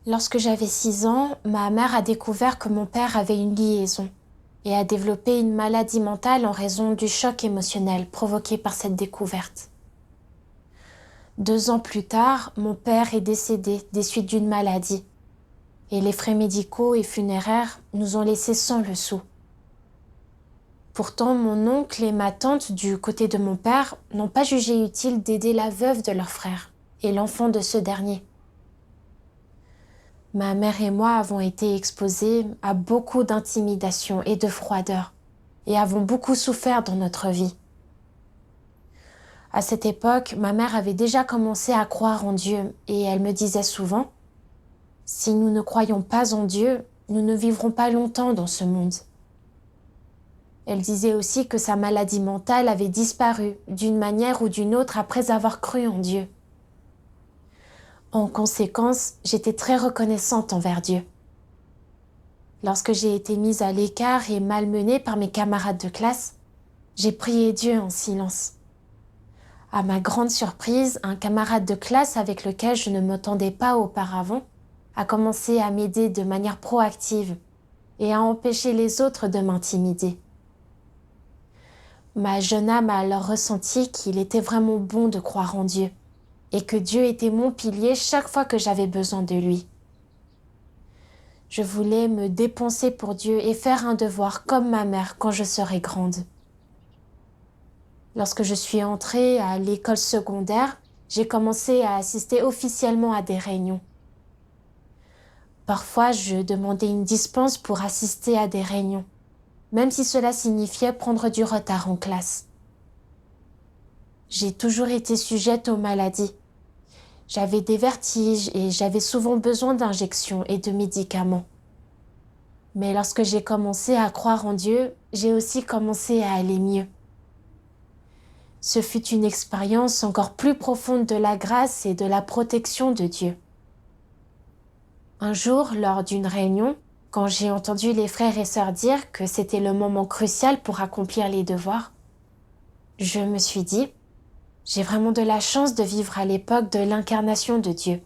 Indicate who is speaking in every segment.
Speaker 1: Lorsque j'avais 6 ans, ma mère a découvert que mon père avait une liaison et a développé une maladie mentale en raison du choc émotionnel provoqué par cette découverte. 2 ans plus tard, mon père est décédé des suites d'une maladie et les frais médicaux et funéraires nous ont laissés sans le sou. Pourtant, mon oncle et ma tante du côté de mon père n'ont pas jugé utile d'aider la veuve de leur frère et l'enfant de ce dernier. Ma mère et moi avons été exposés à beaucoup d'intimidation et de froideur et avons beaucoup souffert dans notre vie. À cette époque, ma mère avait déjà commencé à croire en Dieu et elle me disait souvent « Si nous ne croyons pas en Dieu, nous ne vivrons pas longtemps dans ce monde. » Elle disait aussi que sa maladie mentale avait disparu d'une manière ou d'une autre après avoir cru en Dieu. En conséquence, j'étais très reconnaissante envers Dieu. Lorsque j'ai été mise à l'écart et malmenée par mes camarades de classe, j'ai prié Dieu en silence. À ma grande surprise, un camarade de classe avec lequel je ne m'entendais pas auparavant a commencé à m'aider de manière proactive et à empêcher les autres de m'intimider. Ma jeune âme a alors ressenti qu'il était vraiment bon de croire en Dieu et que Dieu était mon pilier chaque fois que j'avais besoin de lui. Je voulais me dépenser pour Dieu et faire un devoir comme ma mère quand je serai grande. Lorsque je suis entrée à l'école secondaire, j'ai commencé à assister officiellement à des réunions. Parfois, je demandais une dispense pour assister à des réunions, même si cela signifiait prendre du retard en classe. J'ai toujours été sujette aux maladies. J'avais des vertiges et j'avais souvent besoin d'injections et de médicaments. Mais lorsque j'ai commencé à croire en Dieu, j'ai aussi commencé à aller mieux. Ce fut une expérience encore plus profonde de la grâce et de la protection de Dieu. Un jour, lors d'une réunion, quand j'ai entendu les frères et sœurs dire que c'était le moment crucial pour accomplir les devoirs, je me suis dit, j'ai vraiment de la chance de vivre à l'époque de l'incarnation de Dieu,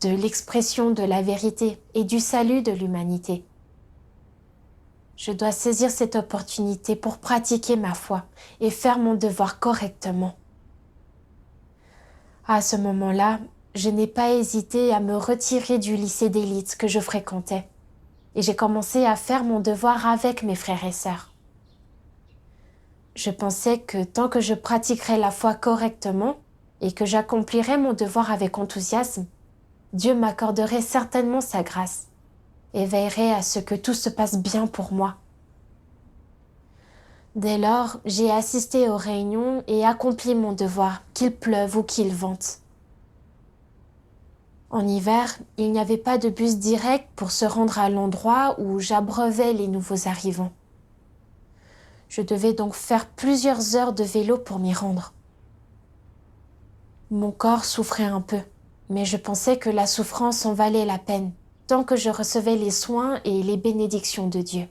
Speaker 1: de l'expression de la vérité et du salut de l'humanité. Je dois saisir cette opportunité pour pratiquer ma foi et faire mon devoir correctement. À ce moment-là, je n'ai pas hésité à me retirer du lycée d'élite que je fréquentais et j'ai commencé à faire mon devoir avec mes frères et sœurs. Je pensais que tant que je pratiquerais la foi correctement et que j'accomplirais mon devoir avec enthousiasme, Dieu m'accorderait certainement sa grâce et veillerait à ce que tout se passe bien pour moi. Dès lors, j'ai assisté aux réunions et accompli mon devoir, qu'il pleuve ou qu'il vente. En hiver, il n'y avait pas de bus direct pour se rendre à l'endroit où j'abreuvais les nouveaux arrivants. Je devais donc faire plusieurs heures de vélo pour m'y rendre. Mon corps souffrait un peu, mais je pensais que la souffrance en valait la peine, tant que je recevais les soins et les bénédictions de Dieu.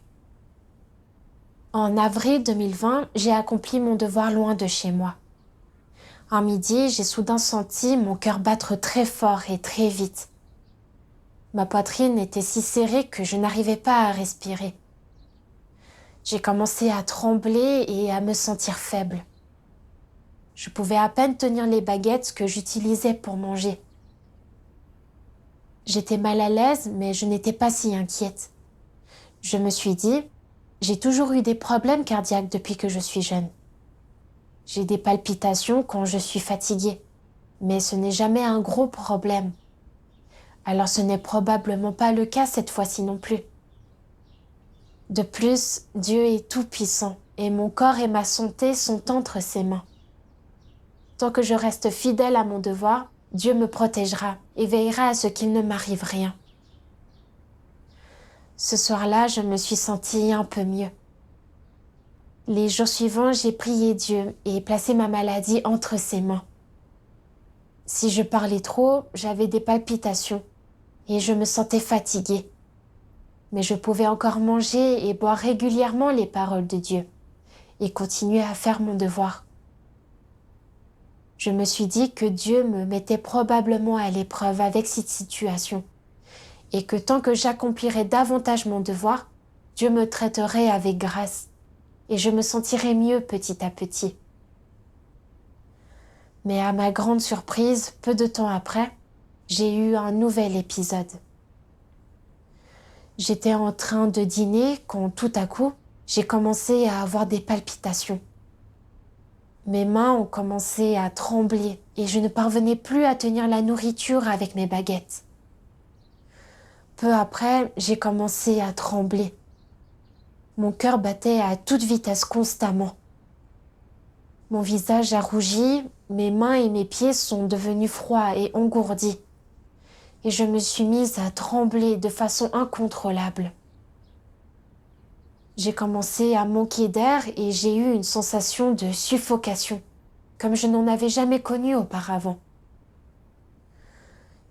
Speaker 1: En avril 2020, j'ai accompli mon devoir loin de chez moi. Un midi, j'ai soudain senti mon cœur battre très fort et très vite. Ma poitrine était si serrée que je n'arrivais pas à respirer. J'ai commencé à trembler et à me sentir faible. Je pouvais à peine tenir les baguettes que j'utilisais pour manger. J'étais mal à l'aise, mais je n'étais pas si inquiète. Je me suis dit, j'ai toujours eu des problèmes cardiaques depuis que je suis jeune. J'ai des palpitations quand je suis fatiguée, mais ce n'est jamais un gros problème. Alors ce n'est probablement pas le cas cette fois-ci non plus. De plus, Dieu est tout-puissant et mon corps et ma santé sont entre ses mains. Tant que je reste fidèle à mon devoir, Dieu me protégera et veillera à ce qu'il ne m'arrive rien. Ce soir-là, je me suis sentie un peu mieux. Les jours suivants, j'ai prié Dieu et placé ma maladie entre ses mains. Si je parlais trop, j'avais des palpitations et je me sentais fatiguée. Mais je pouvais encore manger et boire régulièrement les paroles de Dieu et continuer à faire mon devoir. Je me suis dit que Dieu me mettait probablement à l'épreuve avec cette situation et que tant que j'accomplirais davantage mon devoir, Dieu me traiterait avec grâce et je me sentirais mieux petit à petit. Mais à ma grande surprise, peu de temps après, j'ai eu un nouvel épisode. J'étais en train de dîner quand tout à coup, j'ai commencé à avoir des palpitations. Mes mains ont commencé à trembler et je ne parvenais plus à tenir la nourriture avec mes baguettes. Peu après, j'ai commencé à trembler. Mon cœur battait à toute vitesse constamment. Mon visage a rougi, mes mains et mes pieds sont devenus froids et engourdis. Et je me suis mise à trembler de façon incontrôlable. J'ai commencé à manquer d'air et j'ai eu une sensation de suffocation, comme je n'en avais jamais connue auparavant.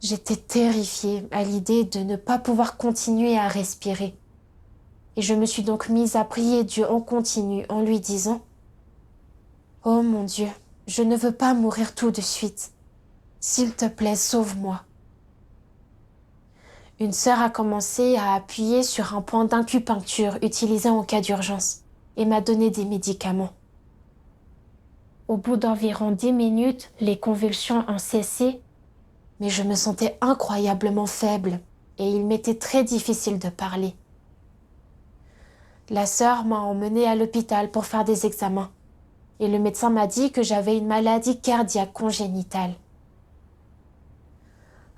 Speaker 1: J'étais terrifiée à l'idée de ne pas pouvoir continuer à respirer. Et je me suis donc mise à prier Dieu en continu en lui disant « Oh mon Dieu, je ne veux pas mourir tout de suite. S'il te plaît, sauve-moi. » Une sœur a commencé à appuyer sur un point d'acupuncture utilisé en cas d'urgence et m'a donné des médicaments. Au bout d'environ 10 minutes, les convulsions ont cessé, mais je me sentais incroyablement faible et il m'était très difficile de parler. La sœur m'a emmenée à l'hôpital pour faire des examens et le médecin m'a dit que j'avais une maladie cardiaque congénitale.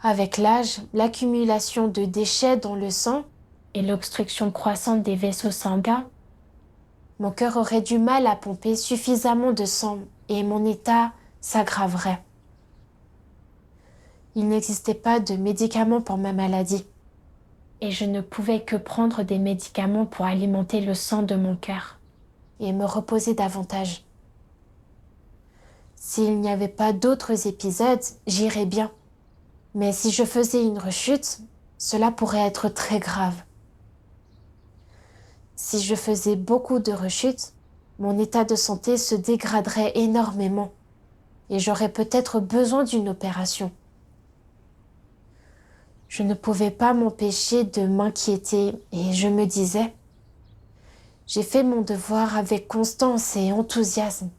Speaker 1: Avec l'âge, l'accumulation de déchets dans le sang et l'obstruction croissante des vaisseaux sanguins, mon cœur aurait du mal à pomper suffisamment de sang et mon état s'aggraverait. Il n'existait pas de médicaments pour ma maladie et je ne pouvais que prendre des médicaments pour alimenter le sang de mon cœur et me reposer davantage. S'il n'y avait pas d'autres épisodes, j'irais bien. Mais si je faisais une rechute, cela pourrait être très grave. Si je faisais beaucoup de rechutes, mon état de santé se dégraderait énormément et j'aurais peut-être besoin d'une opération. Je ne pouvais pas m'empêcher de m'inquiéter et je me disais « J'ai fait mon devoir avec constance et enthousiasme.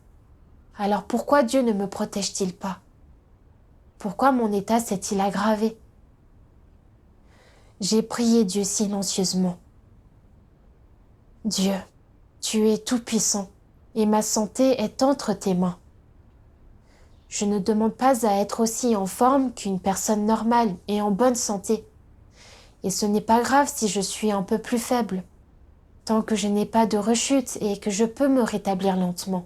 Speaker 1: Alors pourquoi Dieu ne me protège-t-il pas ? Pourquoi mon état s'est-il aggravé ? » J'ai prié Dieu silencieusement. « Dieu, tu es tout-puissant et ma santé est entre tes mains. Je ne demande pas à être aussi en forme qu'une personne normale et en bonne santé. Et ce n'est pas grave si je suis un peu plus faible, tant que je n'ai pas de rechute et que je peux me rétablir lentement.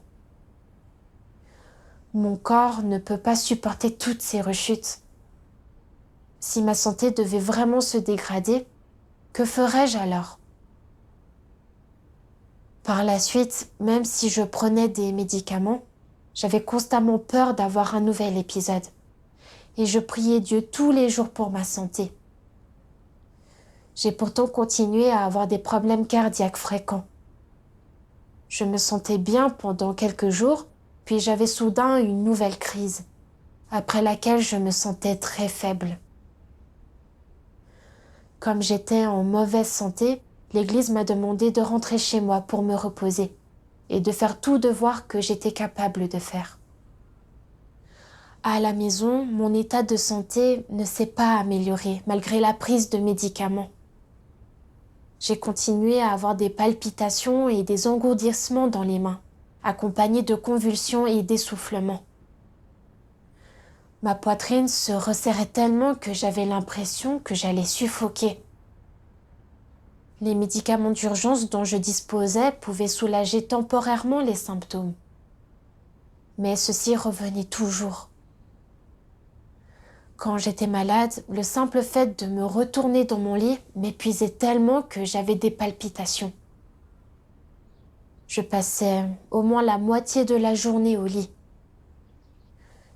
Speaker 1: Mon corps ne peut pas supporter toutes ces rechutes. Si ma santé devait vraiment se dégrader, que ferais-je alors ? Par la suite, même si je prenais des médicaments, j'avais constamment peur d'avoir un nouvel épisode. Et je priais Dieu tous les jours pour ma santé. J'ai pourtant continué à avoir des problèmes cardiaques fréquents. Je me sentais bien pendant quelques jours, puis j'avais soudain une nouvelle crise, après laquelle je me sentais très faible. Comme j'étais en mauvaise santé, l'Église m'a demandé de rentrer chez moi pour me reposer et de faire tout devoir que j'étais capable de faire. À la maison, mon état de santé ne s'est pas amélioré malgré la prise de médicaments. J'ai continué à avoir des palpitations et des engourdissements dans les mains, accompagnés de convulsions et d'essoufflements. Ma poitrine se resserrait tellement que j'avais l'impression que j'allais suffoquer. Les médicaments d'urgence dont je disposais pouvaient soulager temporairement les symptômes. Mais ceci revenait toujours. Quand j'étais malade, le simple fait de me retourner dans mon lit m'épuisait tellement que j'avais des palpitations. Je passais au moins la moitié de la journée au lit.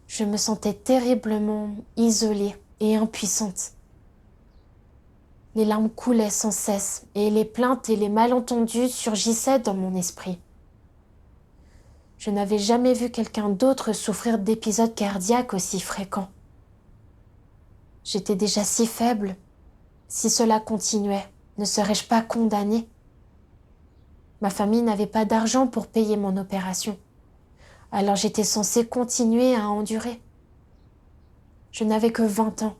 Speaker 1: Je me sentais terriblement isolée et impuissante. Les larmes coulaient sans cesse et les plaintes et les malentendus surgissaient dans mon esprit. Je n'avais jamais vu quelqu'un d'autre souffrir d'épisodes cardiaques aussi fréquents. J'étais déjà si faible Si cela continuait, ne serais-je pas condamnée? Ma famille n'avait pas d'argent pour payer mon opération. Alors j'étais censée continuer à endurer. Je n'avais que 20 ans.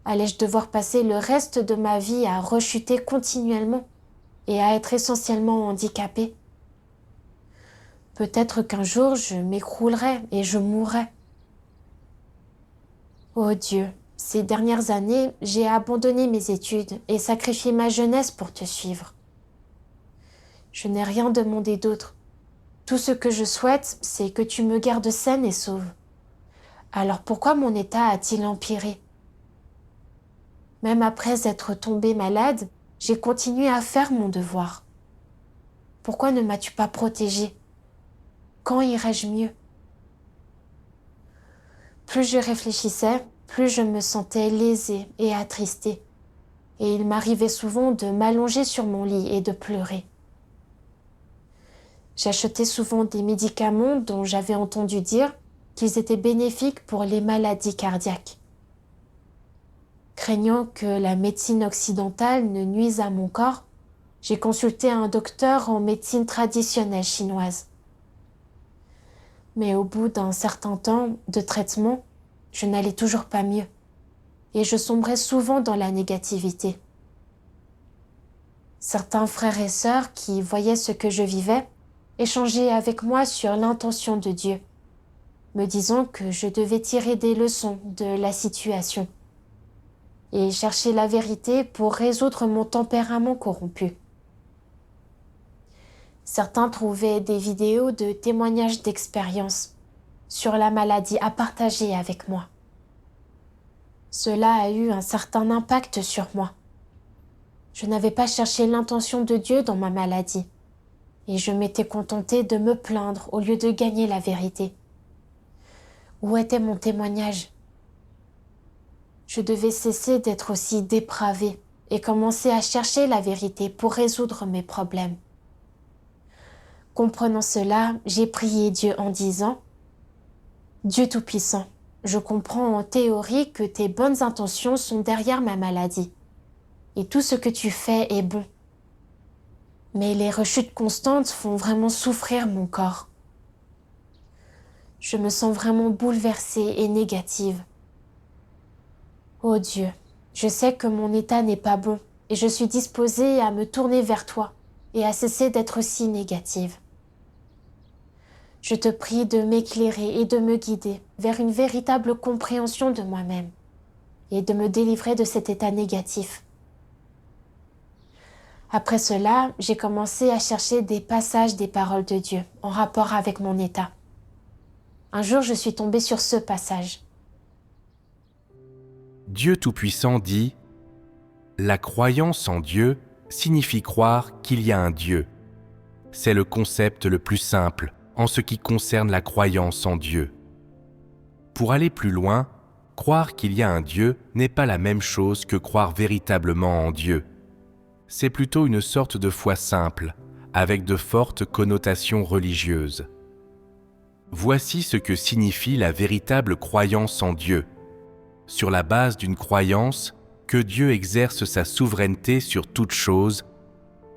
Speaker 1: Allais-je devoir passer le reste de ma vie à rechuter continuellement et à être essentiellement handicapée? Peut-être qu'un jour je m'écroulerai et je mourrai. Oh Dieu, ces dernières années, j'ai abandonné mes études et sacrifié ma jeunesse pour te suivre. Je n'ai rien demandé d'autre. Tout ce que je souhaite, c'est que tu me gardes saine et sauve. Alors pourquoi mon état a-t-il empiré? Même après être tombée malade, j'ai continué à faire mon devoir. Pourquoi ne m'as-tu pas protégée? Quand irai-je mieux? Plus je réfléchissais, plus je me sentais lésée et attristée. Et il m'arrivait souvent de m'allonger sur mon lit et de pleurer. J'achetais souvent des médicaments dont j'avais entendu dire qu'ils étaient bénéfiques pour les maladies cardiaques. Craignant que la médecine occidentale ne nuise à mon corps, j'ai consulté un docteur en médecine traditionnelle chinoise. Mais au bout d'un certain temps de traitement, je n'allais toujours pas mieux et je sombrais souvent dans la négativité. Certains frères et sœurs qui voyaient ce que je vivais échangeaient avec moi sur l'intention de Dieu, me disant que je devais tirer des leçons de la situation et chercher la vérité pour résoudre mon tempérament corrompu. Certains trouvaient des vidéos de témoignages d'expérience sur la maladie à partager avec moi. Cela a eu un certain impact sur moi. Je n'avais pas cherché l'intention de Dieu dans ma maladie et je m'étais contentée de me plaindre au lieu de gagner la vérité. Où était mon témoignage? Je devais cesser d'être aussi dépravée et commencer à chercher la vérité pour résoudre mes problèmes. Comprenant cela, j'ai prié Dieu en disant « Dieu Tout-Puissant, je comprends en théorie que tes bonnes intentions sont derrière ma maladie et tout ce que tu fais est bon. Mais les rechutes constantes font vraiment souffrir mon corps. Je me sens vraiment bouleversée et négative. Oh Dieu, je sais que mon état n'est pas bon et je suis disposée à me tourner vers toi et à cesser d'être si négative. Je te prie de m'éclairer et de me guider vers une véritable compréhension de moi-même et de me délivrer de cet état négatif. Après cela, j'ai commencé à chercher des passages des paroles de Dieu en rapport avec mon état. Un jour, je suis tombée sur ce passage.
Speaker 2: Dieu Tout-Puissant dit « La croyance en Dieu signifie croire qu'il y a un Dieu. C'est le concept le plus simple en ce qui concerne la croyance en Dieu. Pour aller plus loin, croire qu'il y a un Dieu n'est pas la même chose que croire véritablement en Dieu. C'est plutôt une sorte de foi simple, avec de fortes connotations religieuses. Voici ce que signifie la véritable croyance en Dieu. Sur la base d'une croyance que Dieu exerce sa souveraineté sur toute chose,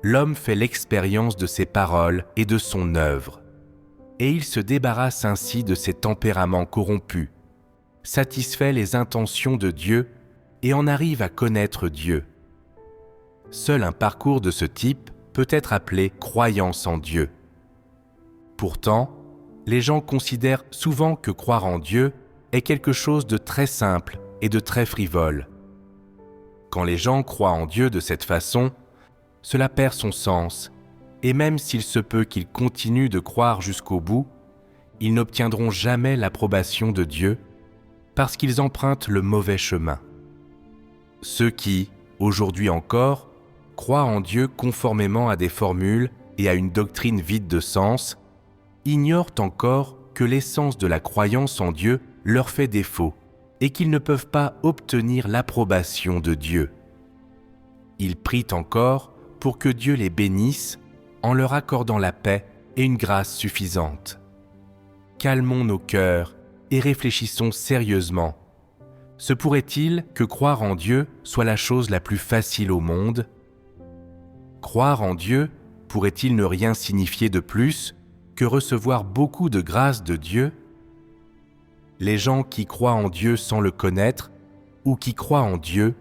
Speaker 2: l'homme fait l'expérience de ses paroles et de son œuvre. Et il se débarrasse ainsi de ses tempéraments corrompus, satisfait les intentions de Dieu et en arrive à connaître Dieu. Seul un parcours de ce type peut être appelé croyance en Dieu. Pourtant, les gens considèrent souvent que croire en Dieu est quelque chose de très simple et de très frivole. Quand les gens croient en Dieu de cette façon, cela perd son sens, et même s'il se peut qu'ils continuent de croire jusqu'au bout, ils n'obtiendront jamais l'approbation de Dieu parce qu'ils empruntent le mauvais chemin. Ceux qui, aujourd'hui encore, croient en Dieu conformément à des formules et à une doctrine vide de sens, ignorent encore que l'essence de la croyance en Dieu leur fait défaut et qu'ils ne peuvent pas obtenir l'approbation de Dieu. Ils prient encore pour que Dieu les bénisse en leur accordant la paix et une grâce suffisante. Calmons nos cœurs et réfléchissons sérieusement. Se pourrait-il que croire en Dieu soit la chose la plus facile au monde ? Croire en Dieu pourrait-il ne rien signifier de plus que recevoir beaucoup de grâce de Dieu ? Les gens qui croient en Dieu sans le connaître, ou qui croient en Dieu,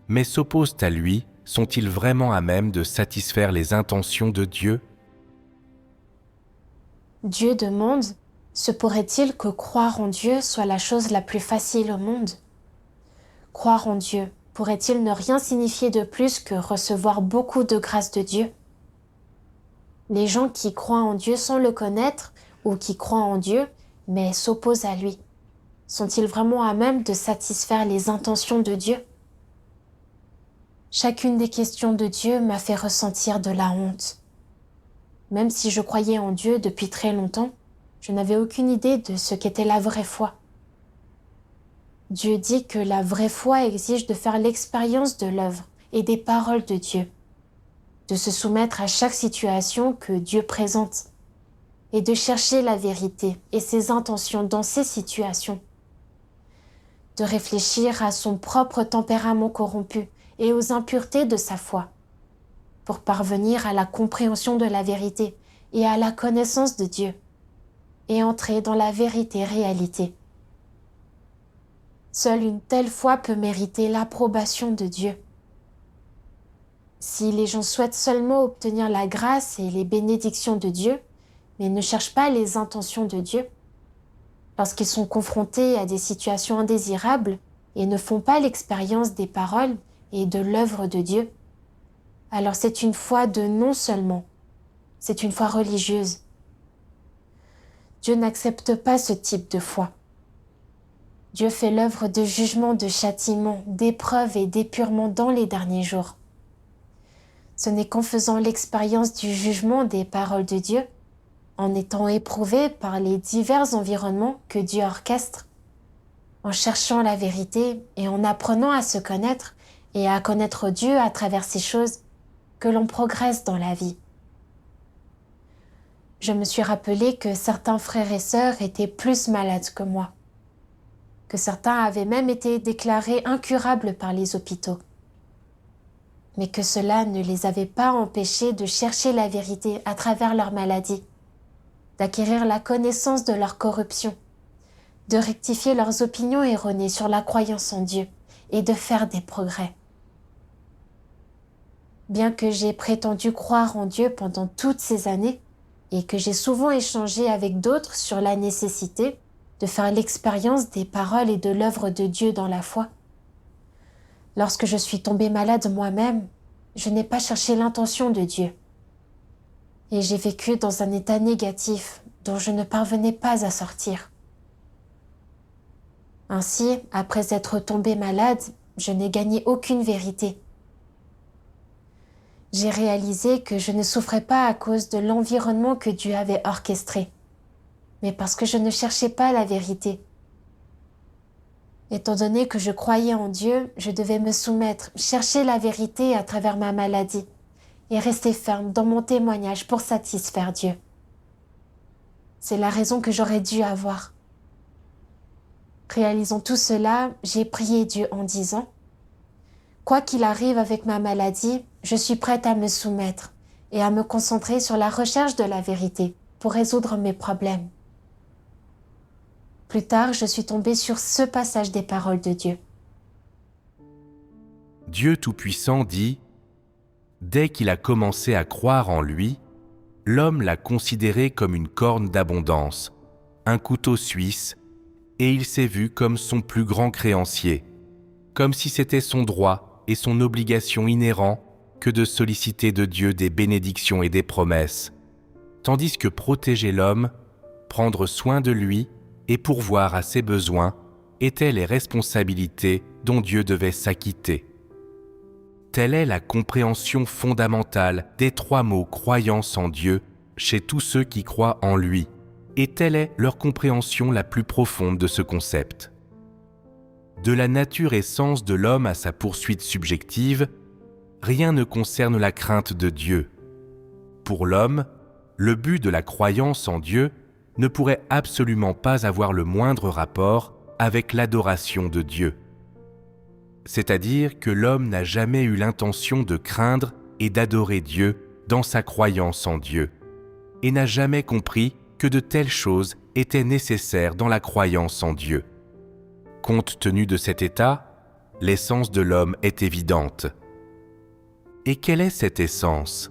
Speaker 2: mais s'opposent à lui, sont-ils vraiment à même de satisfaire les intentions de Dieu ?
Speaker 1: Dieu demande, se pourrait-il que croire en Dieu soit la chose la plus facile au monde ? Croire en Dieu pourrait-il ne rien signifier de plus que recevoir beaucoup de grâce de Dieu ? Les gens qui croient en Dieu sans le connaître, ou qui croient en Dieu, mais s'opposent à lui, sont-ils vraiment à même de satisfaire les intentions de Dieu ? Chacune des questions de Dieu m'a fait ressentir de la honte. Même si je croyais en Dieu depuis très longtemps, je n'avais aucune idée de ce qu'était la vraie foi. Dieu dit que la vraie foi exige de faire l'expérience de l'œuvre et des paroles de Dieu, de se soumettre à chaque situation que Dieu présente et de chercher la vérité et ses intentions dans ces situations, de réfléchir à son propre tempérament corrompu et aux impuretés de sa foi, pour parvenir à la compréhension de la vérité et à la connaissance de Dieu, et entrer dans la vérité réalité. Seule une telle foi peut mériter l'approbation de Dieu. Si les gens souhaitent seulement obtenir la grâce et les bénédictions de Dieu, mais ne cherchent pas les intentions de Dieu, lorsqu'ils sont confrontés à des situations indésirables et ne font pas l'expérience des paroles et de l'œuvre de Dieu, alors c'est une foi de non seulement, c'est une foi religieuse. Dieu n'accepte pas ce type de foi. Dieu fait l'œuvre de jugement, de châtiment, d'épreuve et d'épurement dans les derniers jours. Ce n'est qu'en faisant l'expérience du jugement des paroles de Dieu, en étant éprouvé par les divers environnements que Dieu orchestre, en cherchant la vérité et en apprenant à se connaître et à connaître Dieu à travers ces choses, que l'on progresse dans la vie. Je me suis rappelé que certains frères et sœurs étaient plus malades que moi, que certains avaient même été déclarés incurables par les hôpitaux, mais que cela ne les avait pas empêchés de chercher la vérité à travers leur maladie, d'acquérir la connaissance de leur corruption, de rectifier leurs opinions erronées sur la croyance en Dieu et de faire des progrès. Bien que j'ai prétendu croire en Dieu pendant toutes ces années et que j'ai souvent échangé avec d'autres sur la nécessité de faire l'expérience des paroles et de l'œuvre de Dieu dans la foi, lorsque je suis tombée malade moi-même, je n'ai pas cherché l'intention de Dieu. Et j'ai vécu dans un état négatif dont je ne parvenais pas à sortir. Ainsi, après être tombée malade, je n'ai gagné aucune vérité. J'ai réalisé que je ne souffrais pas à cause de l'environnement que Dieu avait orchestré, mais parce que je ne cherchais pas la vérité. Étant donné que je croyais en Dieu, je devais me soumettre, chercher la vérité à travers ma maladie et rester ferme dans mon témoignage pour satisfaire Dieu. C'est la raison que j'aurais dû avoir. Réalisant tout cela, j'ai prié Dieu en disant « Quoi qu'il arrive avec ma maladie, je suis prête à me soumettre et à me concentrer sur la recherche de la vérité pour résoudre mes problèmes. » Plus tard, je suis tombée sur ce passage des paroles de Dieu.
Speaker 2: Dieu Tout-Puissant dit « Dès qu'il a commencé à croire en lui, l'homme l'a considéré comme une corne d'abondance, un couteau suisse, et il s'est vu comme son plus grand créancier, comme si c'était son droit et son obligation inhérent que de solliciter de Dieu des bénédictions et des promesses, tandis que protéger l'homme, prendre soin de lui et pourvoir à ses besoins étaient les responsabilités dont Dieu devait s'acquitter. Telle est la compréhension fondamentale des trois mots croyance en Dieu chez tous ceux qui croient en lui, et telle est leur compréhension la plus profonde de ce concept. De la nature et sens de l'homme à sa poursuite subjective, rien ne concerne la crainte de Dieu. Pour l'homme, le but de la croyance en Dieu ne pourrait absolument pas avoir le moindre rapport avec l'adoration de Dieu, c'est-à-dire que l'homme n'a jamais eu l'intention de craindre et d'adorer Dieu dans sa croyance en Dieu, et n'a jamais compris que de telles choses étaient nécessaires dans la croyance en Dieu. Compte tenu de cet état, l'essence de l'homme est évidente. Et quelle est cette essence ?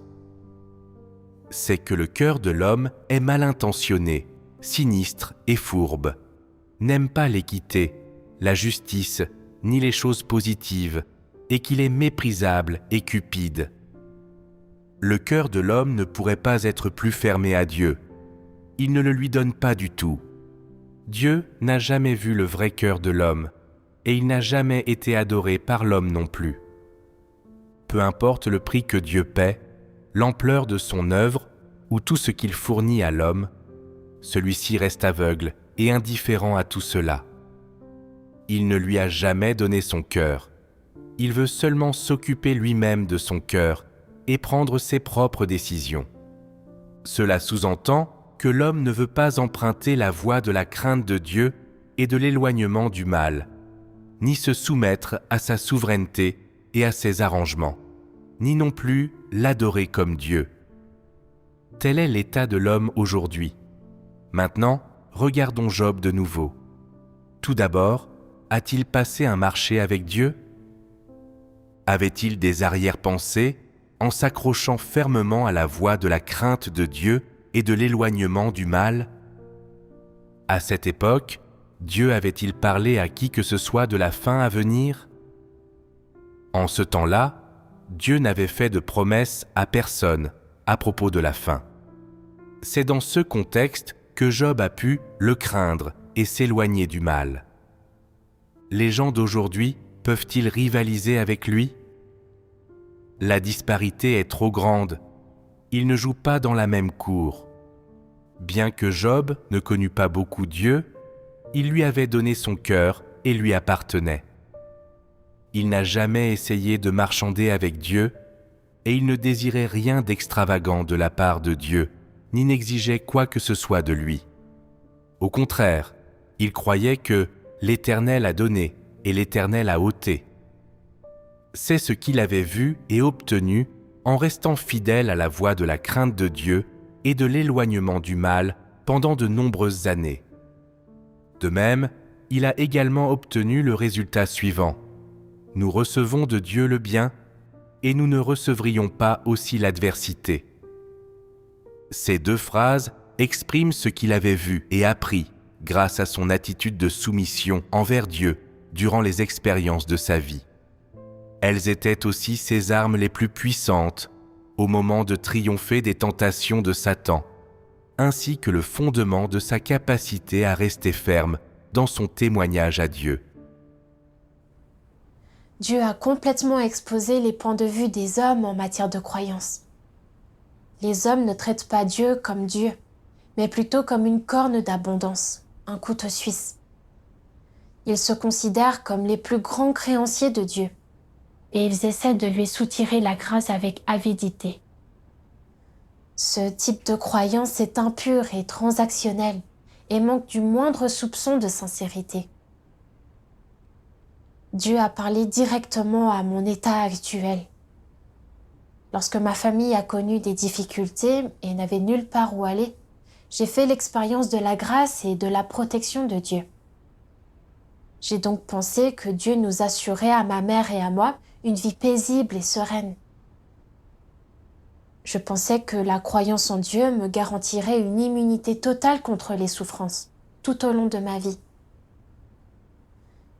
Speaker 2: C'est que le cœur de l'homme est mal intentionné, sinistre et fourbe, n'aime pas l'équité, la justice, ni les choses positives, et qu'il est méprisable et cupide. Le cœur de l'homme ne pourrait pas être plus fermé à Dieu. Il ne le lui donne pas du tout. Dieu n'a jamais vu le vrai cœur de l'homme, et il n'a jamais été adoré par l'homme non plus. Peu importe le prix que Dieu paie, l'ampleur de son œuvre ou tout ce qu'il fournit à l'homme, celui-ci reste aveugle et indifférent à tout cela. Il ne lui a jamais donné son cœur. Il veut seulement s'occuper lui-même de son cœur et prendre ses propres décisions. Cela sous-entend que l'homme ne veut pas emprunter la voie de la crainte de Dieu et de l'éloignement du mal, ni se soumettre à sa souveraineté et à ses arrangements, ni non plus l'adorer comme Dieu. Tel est l'état de l'homme aujourd'hui. Maintenant, regardons Job de nouveau. Tout d'abord, a-t-il passé un marché avec Dieu ? Avait-il des arrière-pensées en s'accrochant fermement à la voie de la crainte de Dieu et de l'éloignement du mal ? À cette époque, Dieu avait-il parlé à qui que ce soit de la fin à venir ? En ce temps-là, Dieu n'avait fait de promesse à personne à propos de la fin. C'est dans ce contexte que Job a pu le craindre et s'éloigner du mal. Les gens d'aujourd'hui peuvent-ils rivaliser avec lui ? La disparité est trop grande. Ils ne jouent pas dans la même cour. Bien que Job ne connût pas beaucoup Dieu, il lui avait donné son cœur et lui appartenait. Il n'a jamais essayé de marchander avec Dieu et il ne désirait rien d'extravagant de la part de Dieu, ni n'exigeait quoi que ce soit de lui. Au contraire, il croyait que l'Éternel a donné et l'Éternel a ôté. C'est ce qu'il avait vu et obtenu en restant fidèle à la voie de la crainte de Dieu et de l'éloignement du mal pendant de nombreuses années. De même, il a également obtenu le résultat suivant. Nous recevons de Dieu le bien et nous ne recevrions pas aussi l'adversité. Ces deux phrases expriment ce qu'il avait vu et appris grâce à son attitude de soumission envers Dieu durant les expériences de sa vie. Elles étaient aussi ses armes les plus puissantes au moment de triompher des tentations de Satan, ainsi que le fondement de sa capacité à rester ferme dans son témoignage à Dieu.
Speaker 1: Dieu a complètement exposé les points de vue des hommes en matière de croyance. Les hommes ne traitent pas Dieu comme Dieu, mais plutôt comme une corne d'abondance, un couteau suisse. Ils se considèrent comme les plus grands créanciers de Dieu, et ils essaient de lui soutirer la grâce avec avidité. Ce type de croyance est impur et transactionnel, et manque du moindre soupçon de sincérité. Dieu a parlé directement à mon état actuel. Lorsque ma famille a connu des difficultés et n'avait nulle part où aller, j'ai fait l'expérience de la grâce et de la protection de Dieu. J'ai donc pensé que Dieu nous assurait à ma mère et à moi une vie paisible et sereine. Je pensais que la croyance en Dieu me garantirait une immunité totale contre les souffrances, tout au long de ma vie.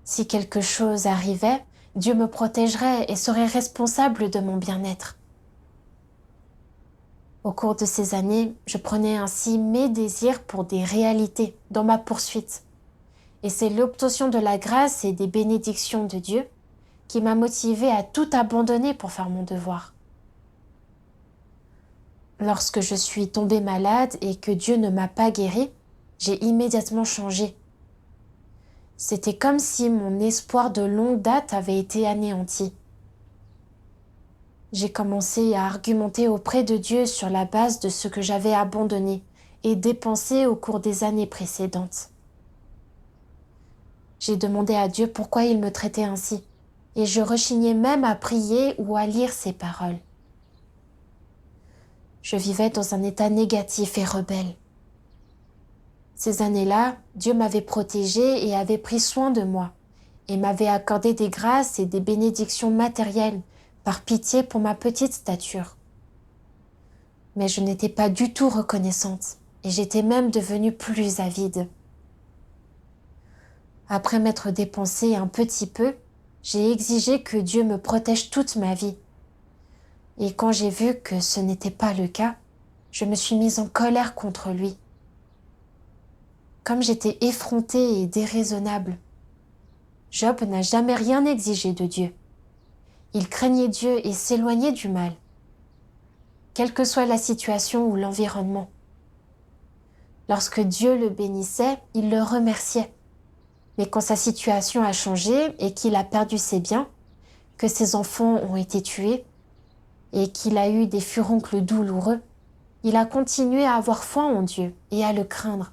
Speaker 1: Si quelque chose arrivait, Dieu me protégerait et serait responsable de mon bien-être. Au cours de ces années, je prenais ainsi mes désirs pour des réalités dans ma poursuite. Et c'est l'obtention de la grâce et des bénédictions de Dieu qui m'a motivée à tout abandonner pour faire mon devoir. Lorsque je suis tombée malade et que Dieu ne m'a pas guérie, j'ai immédiatement changé. C'était comme si mon espoir de longue date avait été anéanti. J'ai commencé à argumenter auprès de Dieu sur la base de ce que j'avais abandonné et dépensé au cours des années précédentes. J'ai demandé à Dieu pourquoi il me traitait ainsi et je rechignais même à prier ou à lire ses paroles. Je vivais dans un état négatif et rebelle. Ces années-là, Dieu m'avait protégée et avait pris soin de moi, et m'avait accordé des grâces et des bénédictions matérielles par pitié pour ma petite stature. Mais je n'étais pas du tout reconnaissante, et j'étais même devenue plus avide. Après m'être dépensée un petit peu, j'ai exigé que Dieu me protège toute ma vie. Et quand j'ai vu que ce n'était pas le cas, je me suis mise en colère contre lui. Comme j'étais effrontée et déraisonnable, Job n'a jamais rien exigé de Dieu. Il craignait Dieu et s'éloignait du mal, quelle que soit la situation ou l'environnement. Lorsque Dieu le bénissait, il le remerciait. Mais quand sa situation a changé et qu'il a perdu ses biens, que ses enfants ont été tués et qu'il a eu des furoncles douloureux, il a continué à avoir foi en Dieu et à le craindre.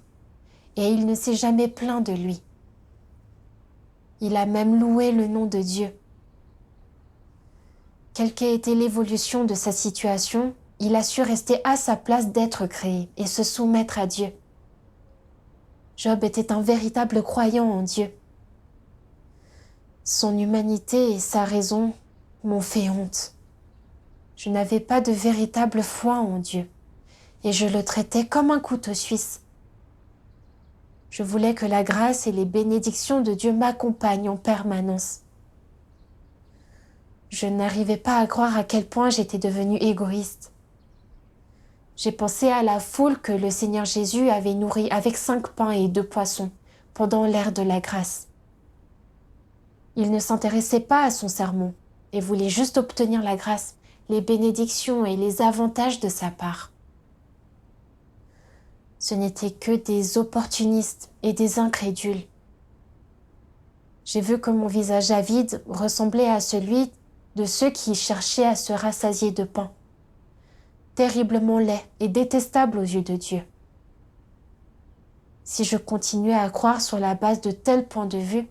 Speaker 1: Et il ne s'est jamais plaint de lui. Il a même loué le nom de Dieu. Quelle qu'ait été l'évolution de sa situation, il a su rester à sa place d'être créé et se soumettre à Dieu. Job était un véritable croyant en Dieu. Son humanité et sa raison m'ont fait honte. Je n'avais pas de véritable foi en Dieu et je le traitais comme un couteau suisse. Je voulais que la grâce et les bénédictions de Dieu m'accompagnent en permanence. Je n'arrivais pas à croire à quel point j'étais devenue égoïste. J'ai pensé à la foule que le Seigneur Jésus avait nourrie avec 5 pains et 2 poissons pendant l'ère de la grâce. Il ne s'intéressait pas à son sermon et voulait juste obtenir la grâce, les bénédictions et les avantages de sa part. Ce n'étaient que des opportunistes et des incrédules. J'ai vu que mon visage avide ressemblait à celui de ceux qui cherchaient à se rassasier de pain, terriblement laid et détestable aux yeux de Dieu. Si je continuais à croire sur la base de tels points de vue,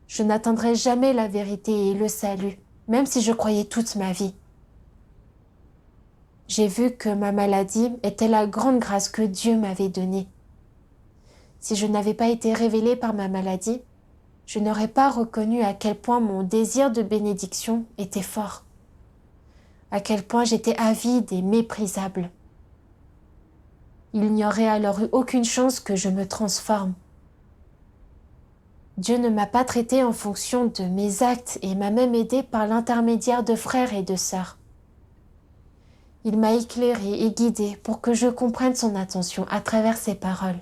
Speaker 1: je n'atteindrais jamais la vérité et le salut, même si je croyais toute ma vie. J'ai vu que ma maladie était la grande grâce que Dieu m'avait donnée. Si je n'avais pas été révélée par ma maladie, je n'aurais pas reconnu à quel point mon désir de bénédiction était fort, à quel point j'étais avide et méprisable. Il n'y aurait alors eu aucune chance que je me transforme. Dieu ne m'a pas traité en fonction de mes actes et m'a même aidé par l'intermédiaire de frères et de sœurs. Il m'a éclairé et guidé pour que je comprenne son intention à travers ses paroles.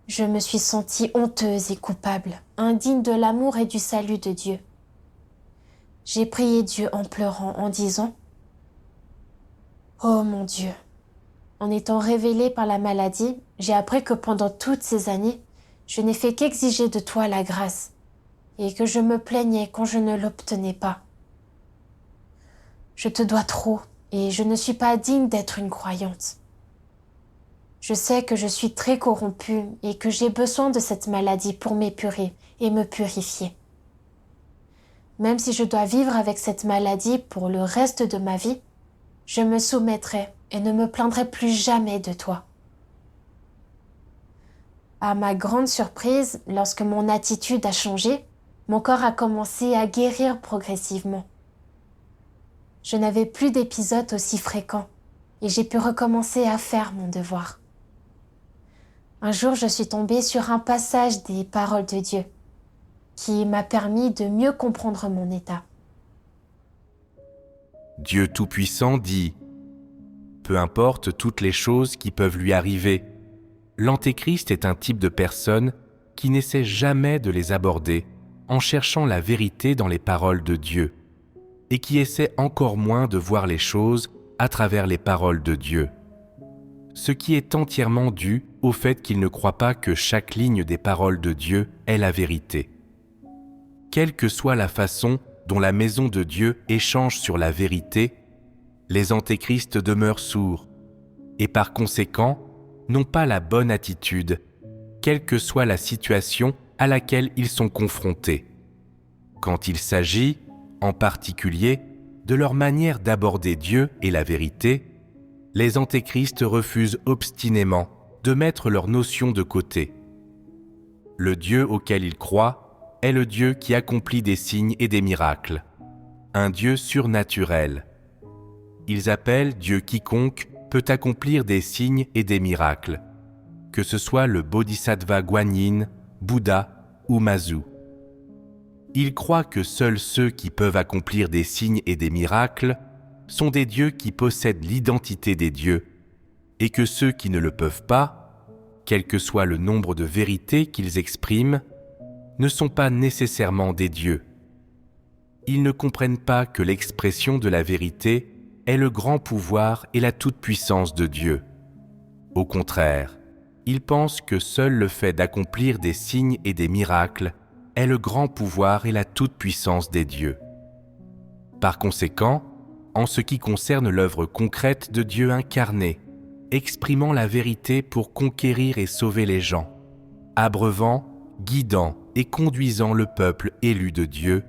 Speaker 1: Je me suis sentie honteuse et coupable, indigne de l'amour et du salut de Dieu. J'ai prié Dieu en pleurant, en disant « Oh mon Dieu !» En étant révélée par la maladie, j'ai appris que pendant toutes ces années, je n'ai fait qu'exiger de toi la grâce et que je me plaignais quand je ne l'obtenais pas. Je te dois trop et je ne suis pas digne d'être une croyante. Je sais que je suis très corrompue et que j'ai besoin de cette maladie pour m'épurer et me purifier. Même si je dois vivre avec cette maladie pour le reste de ma vie, je me soumettrai et ne me plaindrai plus jamais de toi. À ma grande surprise, lorsque mon attitude a changé, mon corps a commencé à guérir progressivement. Je n'avais plus d'épisodes aussi fréquents et j'ai pu recommencer à faire mon devoir. Un jour, je suis tombée sur un passage des paroles de Dieu qui m'a permis de mieux comprendre mon état.
Speaker 2: Dieu Tout-Puissant dit « Peu importe toutes les choses qui peuvent lui arriver, l'Antéchrist est un type de personne qui n'essaie jamais de les aborder en cherchant la vérité dans les paroles de Dieu et qui essaie encore moins de voir les choses à travers les paroles de Dieu. Ce qui est entièrement dû au fait qu'il ne croit pas que chaque ligne des paroles de Dieu est la vérité. Quelle que soit la façon dont la maison de Dieu échange sur la vérité, les antéchrists demeurent sourds et par conséquent n'ont pas la bonne attitude, quelle que soit la situation à laquelle ils sont confrontés. Quand il s'agit, en particulier, de leur manière d'aborder Dieu et la vérité, les antéchrists refusent obstinément de mettre leurs notions de côté. Le Dieu auquel ils croient est le Dieu qui accomplit des signes et des miracles, un Dieu surnaturel. Ils appellent Dieu quiconque peut accomplir des signes et des miracles, que ce soit le Bodhisattva Guanyin, Bouddha ou Mazu. Ils croient que seuls ceux qui peuvent accomplir des signes et des miracles sont des dieux qui possèdent l'identité des dieux, et que ceux qui ne le peuvent pas, quel que soit le nombre de vérités qu'ils expriment, ne sont pas nécessairement des dieux. Ils ne comprennent pas que l'expression de la vérité est le grand pouvoir et la toute-puissance de Dieu. Au contraire, ils pensent que seul le fait d'accomplir des signes et des miracles est le grand pouvoir et la toute-puissance des dieux. Par conséquent, en ce qui concerne l'œuvre concrète de Dieu incarné, exprimant la vérité pour conquérir et sauver les gens, abreuvant, guidant et conduisant le peuple élu de Dieu,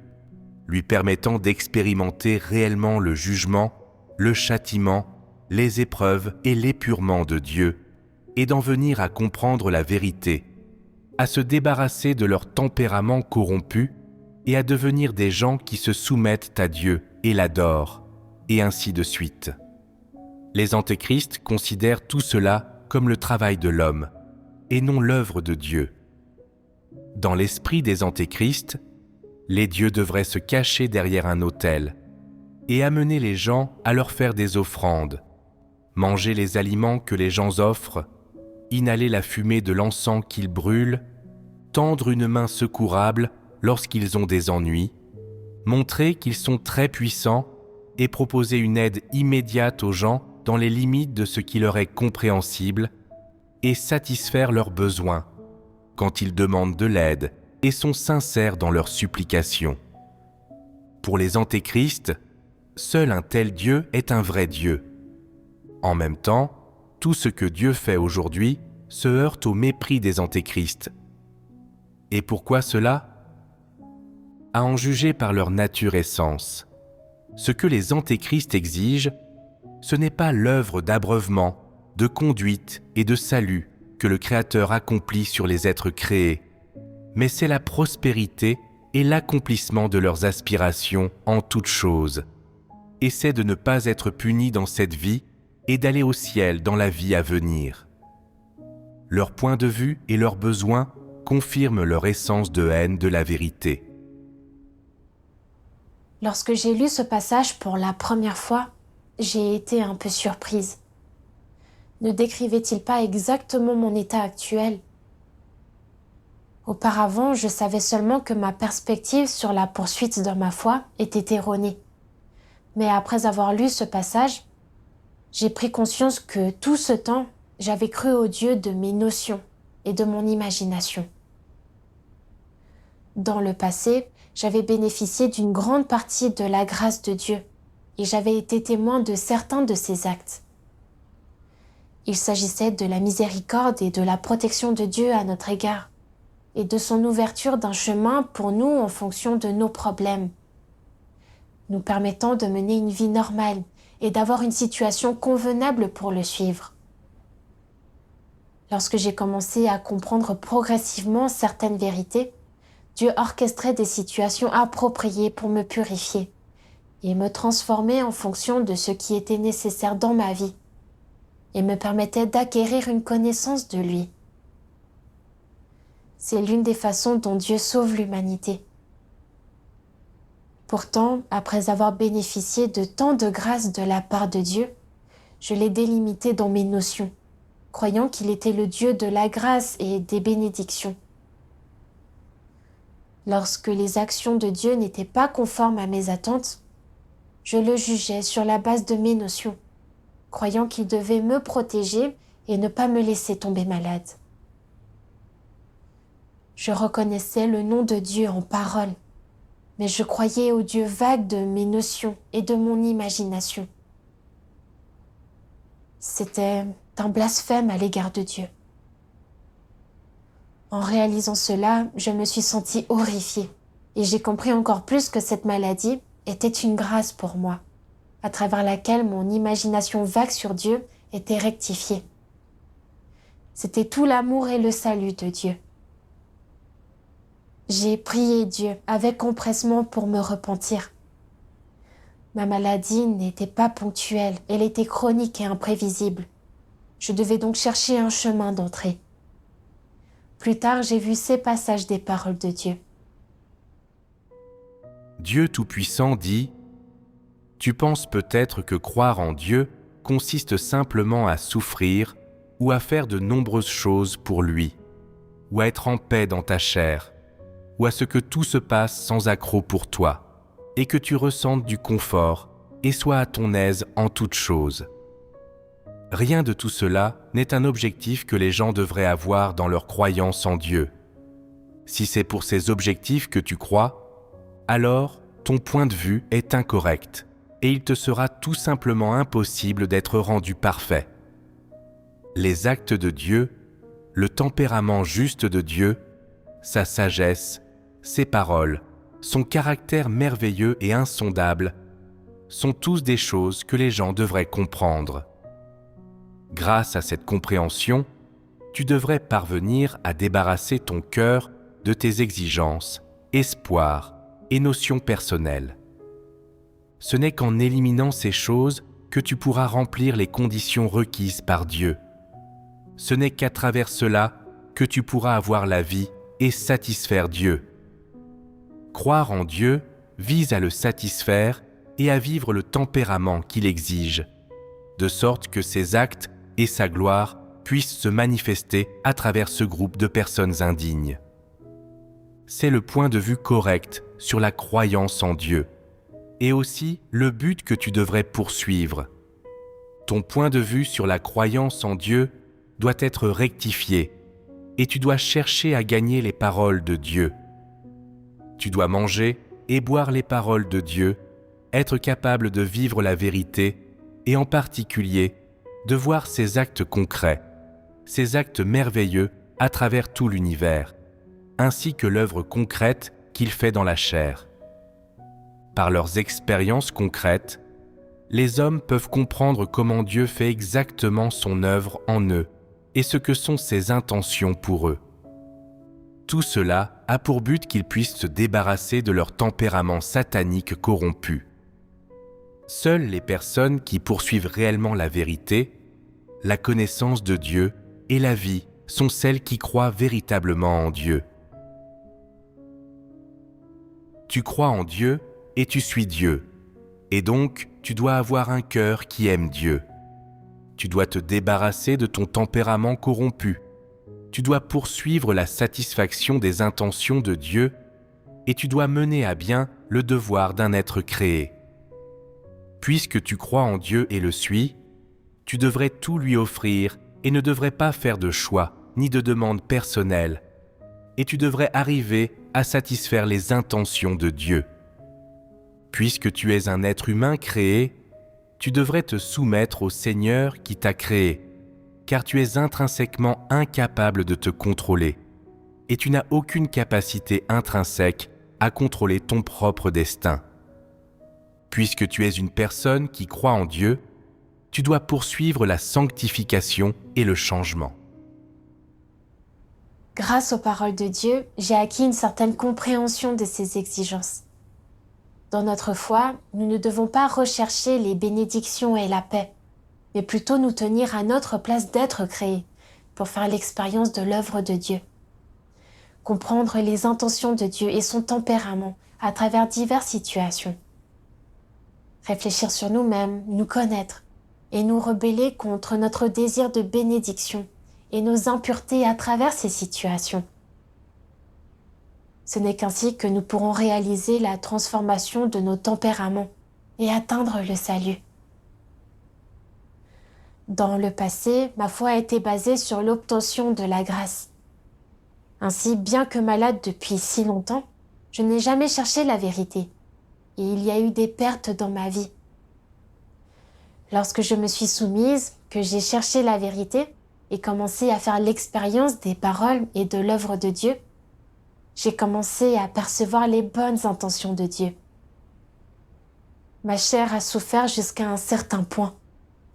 Speaker 2: lui permettant d'expérimenter réellement le jugement, le châtiment, les épreuves et l'épurement de Dieu, et d'en venir à comprendre la vérité, à se débarrasser de leur tempérament corrompu et à devenir des gens qui se soumettent à Dieu et l'adorent, et ainsi de suite. Les antéchrists considèrent tout cela comme le travail de l'homme, et non l'œuvre de Dieu. Dans l'esprit des antéchrists, les dieux devraient se cacher derrière un autel et amener les gens à leur faire des offrandes, manger les aliments que les gens offrent, inhaler la fumée de l'encens qu'ils brûlent, tendre une main secourable lorsqu'ils ont des ennuis, montrer qu'ils sont très puissants et proposer une aide immédiate aux gens dans les limites de ce qui leur est compréhensible et satisfaire leurs besoins quand ils demandent de l'aide et sont sincères dans leurs supplications. Pour les antéchrists, seul un tel Dieu est un vrai Dieu. En même temps, tout ce que Dieu fait aujourd'hui se heurte au mépris des antéchrists. Et pourquoi cela ? À en juger par leur nature essence. Ce que les antéchrists exigent, ce n'est pas l'œuvre d'abreuvement, de conduite et de salut que le Créateur accomplit sur les êtres créés, mais c'est la prospérité et l'accomplissement de leurs aspirations en toutes choses, et c'est de ne pas être punis dans cette vie et d'aller au ciel dans la vie à venir. Leur point de vue et leurs besoins confirment leur essence de haine de la vérité.
Speaker 1: Lorsque j'ai lu ce passage pour la première fois, j'ai été un peu surprise. Ne décrivait-il pas exactement mon état actuel ? Auparavant, je savais seulement que ma perspective sur la poursuite de ma foi était erronée. Mais après avoir lu ce passage, j'ai pris conscience que tout ce temps, j'avais cru au Dieu de mes notions et de mon imagination. Dans le passé, j'avais bénéficié d'une grande partie de la grâce de Dieu et j'avais été témoin de certains de ses actes. Il s'agissait de la miséricorde et de la protection de Dieu à notre égard et de son ouverture d'un chemin pour nous en fonction de nos problèmes, nous permettant de mener une vie normale et d'avoir une situation convenable pour le suivre. Lorsque j'ai commencé à comprendre progressivement certaines vérités, Dieu orchestrait des situations appropriées pour me purifier et me transformer en fonction de ce qui était nécessaire dans ma vie et me permettait d'acquérir une connaissance de lui. C'est l'une des façons dont Dieu sauve l'humanité. Pourtant, après avoir bénéficié de tant de grâce de la part de Dieu, je l'ai délimité dans mes notions, croyant qu'il était le Dieu de la grâce et des bénédictions. Lorsque les actions de Dieu n'étaient pas conformes à mes attentes, je le jugeais sur la base de mes notions, croyant qu'il devait me protéger et ne pas me laisser tomber malade. Je reconnaissais le nom de Dieu en parole, mais je croyais au Dieu vague de mes notions et de mon imagination. C'était un blasphème à l'égard de Dieu. En réalisant cela, je me suis sentie horrifiée Et j'ai compris encore plus que cette maladie était une grâce pour moi, à travers laquelle mon imagination vague sur Dieu était rectifiée. C'était tout l'amour et le salut de Dieu. J'ai prié Dieu avec empressement pour me repentir. Ma maladie n'était pas ponctuelle, elle était chronique et imprévisible. Je devais donc chercher un chemin d'entrée. Plus tard, j'ai vu ces passages des paroles de Dieu.
Speaker 2: Dieu Tout-Puissant dit « Tu penses peut-être que croire en Dieu consiste simplement à souffrir ou à faire de nombreuses choses pour lui, ou à être en paix dans ta chair, ou à ce que tout se passe sans accroc pour toi, et que tu ressentes du confort et sois à ton aise en toutes choses. Rien de tout cela n'est un objectif que les gens devraient avoir dans leur croyance en Dieu. Si c'est pour ces objectifs que tu crois, alors ton point de vue est incorrect et il te sera tout simplement impossible d'être rendu parfait. Les actes de Dieu, le tempérament juste de Dieu, sa sagesse, ses paroles, son caractère merveilleux et insondable sont tous des choses que les gens devraient comprendre. Grâce à cette compréhension, tu devrais parvenir à débarrasser ton cœur de tes exigences, espoirs et notions personnelles. Ce n'est qu'en éliminant ces choses que tu pourras remplir les conditions requises par Dieu. Ce n'est qu'à travers cela que tu pourras avoir la vie et satisfaire Dieu. Croire en Dieu vise à le satisfaire et à vivre le tempérament qu'il exige, de sorte que ses actes et sa gloire puissent se manifester à travers ce groupe de personnes indignes. C'est le point de vue correct sur la croyance en Dieu, et aussi le but que tu devrais poursuivre. Ton point de vue sur la croyance en Dieu doit être rectifié, et tu dois chercher à gagner les paroles de Dieu. Tu dois manger et boire les paroles de Dieu, être capable de vivre la vérité, et en particulier, de voir ses actes concrets, ses actes merveilleux à travers tout l'univers, ainsi que l'œuvre concrète qu'il fait dans la chair. Par leurs expériences concrètes, les hommes peuvent comprendre comment Dieu fait exactement son œuvre en eux et ce que sont ses intentions pour eux. Tout cela a pour but qu'ils puissent se débarrasser de leur tempérament satanique corrompu. Seules les personnes qui poursuivent réellement la vérité, la connaissance de Dieu et la vie sont celles qui croient véritablement en Dieu. Tu crois en Dieu et tu suis Dieu, et donc tu dois avoir un cœur qui aime Dieu. Tu dois te débarrasser de ton tempérament corrompu. Tu dois poursuivre la satisfaction des intentions de Dieu et tu dois mener à bien le devoir d'un être créé. Puisque tu crois en Dieu et le suis, tu devrais tout lui offrir et ne devrais pas faire de choix ni de demande personnelle, et tu devrais arriver à satisfaire les intentions de Dieu. Puisque tu es un être humain créé, tu devrais te soumettre au Seigneur qui t'a créé, car tu es intrinsèquement incapable de te contrôler, et tu n'as aucune capacité intrinsèque à contrôler ton propre destin. Puisque tu es une personne qui croit en Dieu, tu dois poursuivre la sanctification et le changement.
Speaker 1: Grâce aux paroles de Dieu, j'ai acquis une certaine compréhension de ses exigences. Dans notre foi, nous ne devons pas rechercher les bénédictions et la paix, mais plutôt nous tenir à notre place d'être créés pour faire l'expérience de l'œuvre de Dieu. Comprendre les intentions de Dieu et son tempérament à travers diverses situations. Réfléchir sur nous-mêmes, nous connaître et nous rebeller contre notre désir de bénédiction et nos impuretés à travers ces situations. Ce n'est qu'ainsi que nous pourrons réaliser la transformation de nos tempéraments et atteindre le salut. Dans le passé, ma foi a été basée sur l'obtention de la grâce. Ainsi, bien que malade depuis si longtemps, je n'ai jamais cherché la vérité, et il y a eu des pertes dans ma vie. Lorsque je me suis soumise, que j'ai cherché la vérité et commencé à faire l'expérience des paroles et de l'œuvre de Dieu, j'ai commencé à percevoir les bonnes intentions de Dieu. Ma chair a souffert jusqu'à un certain point,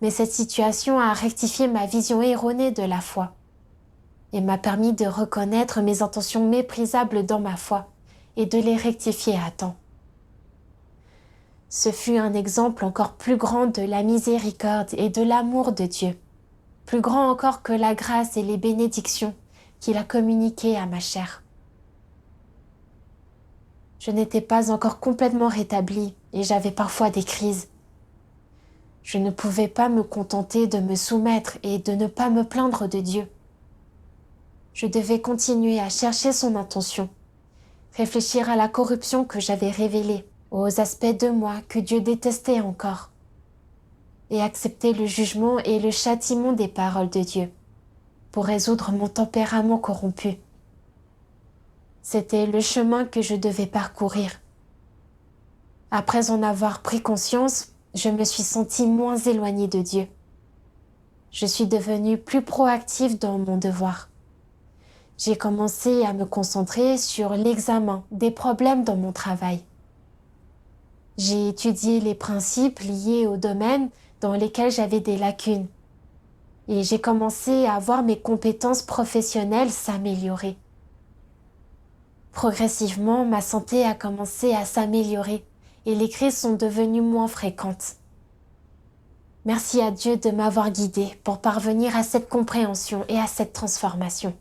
Speaker 1: mais cette situation a rectifié ma vision erronée de la foi et m'a permis de reconnaître mes intentions méprisables dans ma foi et de les rectifier à temps. Ce fut un exemple encore plus grand de la miséricorde et de l'amour de Dieu, plus grand encore que la grâce et les bénédictions qu'il a communiquées à ma chair. Je n'étais pas encore complètement rétablie et j'avais parfois des crises. Je ne pouvais pas me contenter de me soumettre et de ne pas me plaindre de Dieu. Je devais continuer à chercher son intention, réfléchir à la corruption que j'avais révélée, aux aspects de moi que Dieu détestait encore, et accepter le jugement et le châtiment des paroles de Dieu pour résoudre mon tempérament corrompu. C'était le chemin que je devais parcourir. Après en avoir pris conscience, je me suis sentie moins éloignée de Dieu. Je suis devenue plus proactive dans mon devoir. J'ai commencé à me concentrer sur l'examen des problèmes dans mon travail. J'ai étudié les principes liés aux domaines dans lesquels j'avais des lacunes. Et j'ai commencé à voir mes compétences professionnelles s'améliorer. Progressivement, ma santé a commencé à s'améliorer et les crises sont devenues moins fréquentes. Merci à Dieu de m'avoir guidée pour parvenir à cette compréhension et à cette transformation.